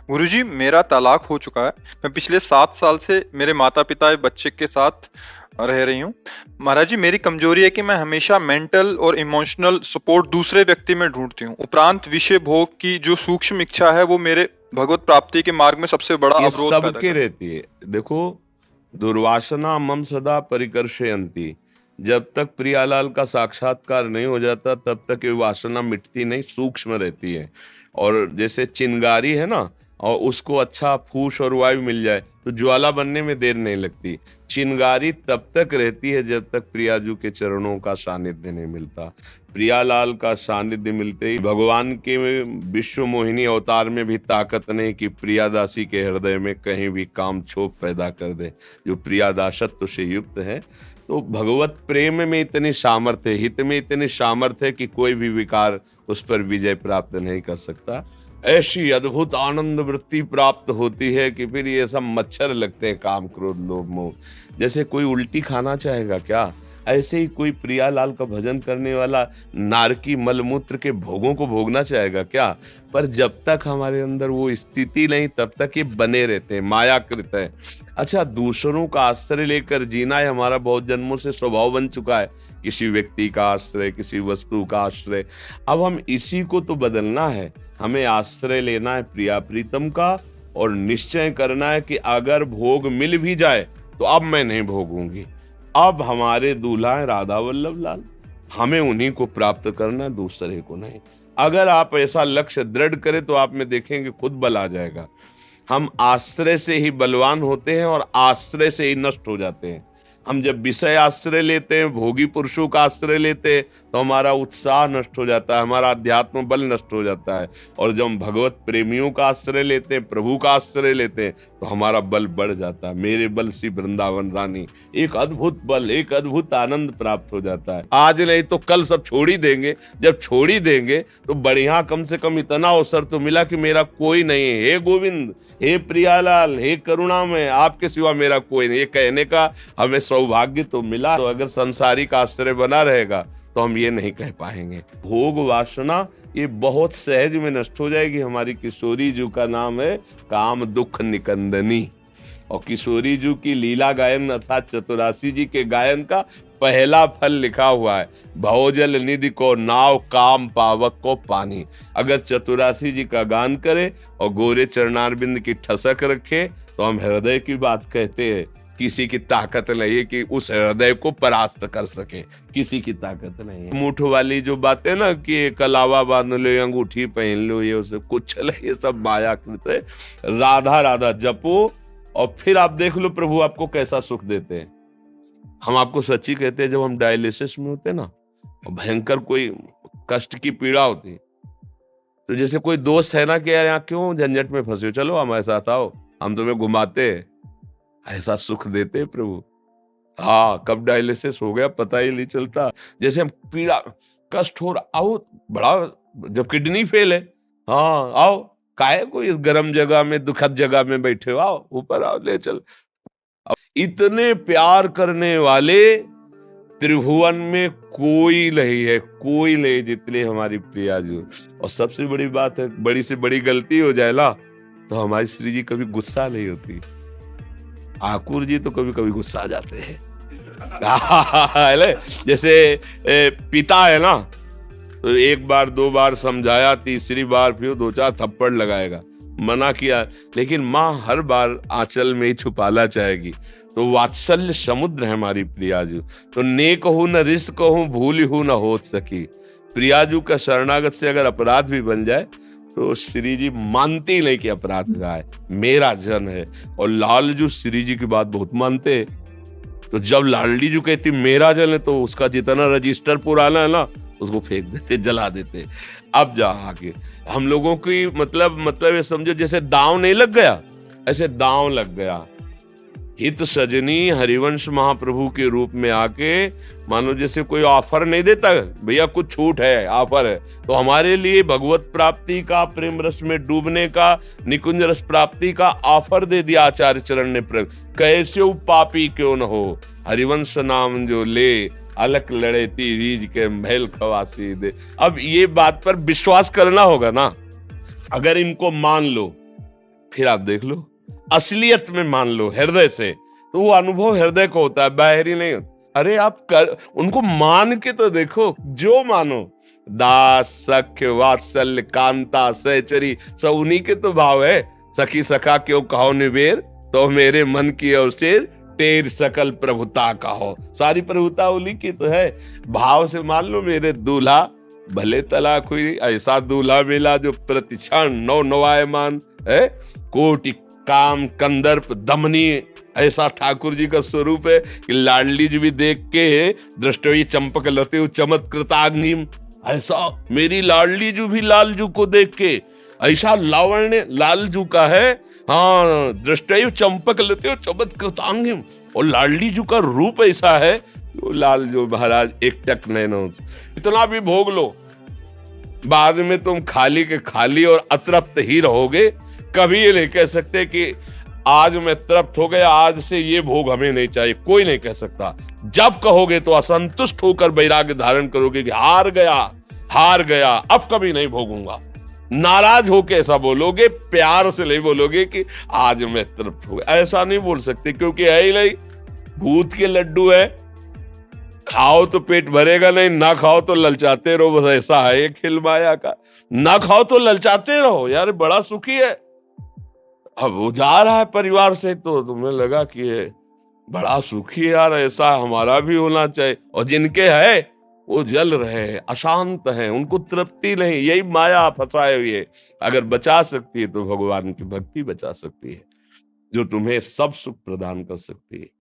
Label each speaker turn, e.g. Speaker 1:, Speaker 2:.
Speaker 1: गुरुजी, मेरा तलाक हो चुका है। मैं पिछले 7 साल से मेरे माता पिता बच्चे के साथ रह रही हूँ। महाराज जी, मेरी कमजोरी है कि मैं हमेशा मेंटल और इमोशनल सपोर्ट दूसरे व्यक्ति में ढूंढती हूँ। उपरांत विषय भोग की जो सूक्ष्म इच्छा है वो मेरे भगवत प्राप्ति के मार्ग में सबसे बड़ा
Speaker 2: ये
Speaker 1: अवरोध पैदा
Speaker 2: सबके
Speaker 1: करती
Speaker 2: रहती है। देखो, दुर्वासना मम सदा परिकर्षयन्ति। जब तक प्रियालाल का साक्षात्कार नहीं हो जाता तब तक ये वासना मिटती नहीं, सूक्ष्म रहती है। और जैसे चिंगारी है ना, और उसको अच्छा फूस और वायु मिल जाए तो ज्वाला बनने में देर नहीं लगती। चिंगारी तब तक रहती है जब तक प्रियाजू के चरणों का सानिध्य नहीं मिलता। प्रियालाल का सानिध्य मिलते ही भगवान के विश्व मोहिनी अवतार में भी ताकत नहीं कि प्रियादासी के हृदय में कहीं भी काम क्षोभ पैदा कर दे, जो प्रियादासत्व से युक्त है। तो भगवत प्रेम में इतनी सामर्थ्य, हित में इतनी सामर्थ्य है कि कोई भी विकार उस पर विजय प्राप्त नहीं कर सकता। ऐसी अद्भुत आनंद वृत्ति प्राप्त होती है कि फिर ये सब मच्छर लगते हैं, काम क्रोध लोभ मोह। जैसे कोई उल्टी खाना चाहेगा क्या, ऐसे ही कोई प्रियालाल का भजन करने वाला नारकी मलमूत्र के भोगों को भोगना चाहेगा क्या। पर जब तक हमारे अंदर वो स्थिति नहीं तब तक ये बने रहते हैं, मायाकृत है। अच्छा, दूसरों का आश्रय लेकर जीना है हमारा बहुत जन्मों से स्वभाव बन चुका है। किसी व्यक्ति का आश्रय, किसी वस्तु का आश्रय। अब हम इसी को तो बदलना है। हमें आश्रय लेना है प्रिया प्रीतम का, और निश्चय करना है कि अगर भोग मिल भी जाए तो अब मैं नहीं भोगूंगी। अब हमारे दूल्हा है राधा वल्लभ लाल, हमें उन्हीं को प्राप्त करना है, दूसरे को नहीं। अगर आप ऐसा लक्ष्य दृढ़ करें तो आप में देखेंगे खुद बल आ जाएगा। हम आश्रय से ही बलवान होते हैं और आश्रय से ही नष्ट हो जाते हैं। हम जब विषय आश्रय लेते हैं, भोगी पुरुषों का आश्रय लेते हैं, तो हमारा उत्साह नष्ट हो जाता है, हमारा अध्यात्म बल नष्ट हो जाता है। और जब हम भगवत प्रेमियों का आश्रय लेते हैं, प्रभु का आश्रय लेते हैं, तो हमारा बल बढ़ जाता है। मेरे बल सी वृंदावन रानी, एक अद्भुत बल, एक अद्भुत आनंद प्राप्त हो जाता है। आज नहीं तो कल सब छोड़ ही देंगे। जब छोड़ ही देंगे तो बढ़िया, कम से कम इतना अवसर तो मिला कि मेरा कोई नहीं है। हे गोविंद, हे प्रियालाल, हे करुणामय, आपके सिवा मेरा कोई नहीं, ये कहने का हमें सौभाग्य तो मिला। तो अगर संसारिक आश्रय बना रहेगा तो हम ये नहीं कह पाएंगे। भोग वासना ये बहुत सहज में नष्ट हो जाएगी। हमारी किशोरी जी का नाम है काम दुख निकंदनी, और किशोरी जी की लीला गायन अर्थात चतुरासी जी के गायन का पहला फल लिखा हुआ है, भवजल निधि को नाव काम पावक को पानी। अगर चतुरासी जी का गान करे और गोरे चरणारविंद की ठसक रखे तो हम हृदय की बात कहते हैं। किसी की ताकत नहीं है कि उस हृदय को परास्त कर सके, किसी की ताकत नहीं है। मुठ वाली जो बातें ना कि कलावा बांध लो, अंगूठी पहन लो, ये उसे कुछ नहीं, ये सब माया कृत है। राधा राधा जपो और फिर आप देख लो प्रभु आपको कैसा सुख देते हैं। हम आपको सच्ची कहते हैं, जब हम डायलिसिस में होते ना, भयंकर कोई कष्ट की पीड़ा होती, तो जैसे कोई दोस्त है ना कि यार यहाँ क्यों झंझट में फंसे हो, चलो हमारे साथ आओ, हम तुम्हें घुमाते हैं। ऐसा सुख देते प्रभु। हाँ, कब डायलिसिस हो गया पता ही नहीं चलता। जैसे हम पीड़ा कष्ट हो रहा, आओ बड़ा, जब किडनी फेल है, हाँ आओ, काहे को इस गर्म जगह में, दुखद जगह में बैठे हो, आओ ऊपर आओ, ले चल। इतने प्यार करने वाले त्रिभुवन में कोई नहीं है, कोई नहीं जितने हमारी प्रिया जी। और सबसे बड़ी बात है, बड़ी से बड़ी गलती हो जाए ना तो हमारी श्री जी कभी गुस्सा नहीं होती। ठाकुर जी तो कभी कभी गुस्सा आ जाते हैं। जैसे पिता है ना, तो एक बार दो बार समझाया, तीसरी बार फिर दो चार थप्पड़ लगाएगा, मना किया, लेकिन माँ हर बार आंचल में ही छुपाना चाहेगी। तो वात्सल्य समुद्र है हमारी प्रियाजू। तो नेक हूं न रिस्क हूं, भूल हूं न हो सकी। प्रियाजू का शरणागत से अगर अपराध भी बन जाए तो श्री जी मानती नहीं कि अपराध हुआ है, मेरा जन है। और लालजू श्री जी की बात बहुत मानते। तो जब लालडी जी कहती मेरा जन है तो उसका जितना रजिस्टर पुराना है ना उसको फेंक देते, जला देते। अब जा आगे हम लोगों की मतलब ये समझो जैसे दांव नहीं लग गया, ऐसे दांव लग गया। हित सजनी हरिवंश महाप्रभु के रूप में आके मानो जैसे कोई ऑफर नहीं देता, भैया कुछ छूट है, ऑफर है, तो हमारे लिए भगवत प्राप्ति का, प्रेम रस में डूबने का, निकुंज रस प्राप्ति का ऑफर दे दिया आचार्य चरण ने। कैसे पापी क्यों न हो, हरिवंश नाम जो ले, अलक लड़ेती रीज के महल खवासी दे। अब ये बात पर विश्वास करना होगा ना। अगर इनको मान लो फिर आप देख लो, असलियत में मान लो हृदय से, तो वो अनुभव हृदय को होता है, बाहरी नहीं होता। अरे आप कर उनको मान के तो देखो, जो मानो, दास सख्य वात्सल्य कांता सहचरी, सब उन्हीं के तो भाव है। सखी सखा क्यों कहो निबेर, तो मेरे मन की अवसेर, तेर सकल प्रभुता कहो। सारी प्रभुता उन्हीं की तो है। भाव से मान लो मेरे दूल्हा, भले तलाक हुई, ऐसा दूल्हा मिला जो प्रतिक्षण नौ नवायमान है, कोटि काम कंदर्प दमनी, ऐसा ठाकुर जी का स्वरूप है कि लाडली जी भी देख के दृष्टि चंपक लते चमत्कृताग्निम, ऐसा मेरी लाडली जू भी लालजू को देख के ऐसा लावण्य लालजू का है। हाँ, दृष्टि चंपक लते चमत्कृताग्निम, और लाडली जू का रूप ऐसा है, तो लालजू महाराज एक टक नैनो, इतना भी भोग लो, बाद में तुम खाली के खाली और अतृप्त ही रहोगे। कभी ये नहीं कह सकते कि आज मैं तृप्त हो गया, आज से ये भोग हमें नहीं चाहिए, कोई नहीं कह सकता। जब कहोगे तो असंतुष्ट होकर वैराग्य धारण करोगे कि हार गया, अब कभी नहीं भोगूंगा। नाराज होके ऐसा बोलोगे, प्यार से नहीं बोलोगे कि आज मैं तृप्त हो गया, ऐसा नहीं बोल सकते, क्योंकि है ही नहीं, भूत के लड्डू है, खाओ तो पेट भरेगा नहीं, ना खाओ तो ललचाते रहो, बस ऐसा है ये खेल माया का। ना खाओ तो ललचाते रहो, यार बड़ा सुखी है। अब वो जा रहा है परिवार से, तो तुम्हें लगा कि ये बड़ा सुखी है यार, ऐसा हमारा भी होना चाहिए। और जिनके है वो जल रहे हैं, अशांत हैं, उनको तृप्ति नहीं। यही माया फंसाए हुए, अगर बचा सकती है तो भगवान की भक्ति बचा सकती है, जो तुम्हें सब सुख प्रदान कर सकती है।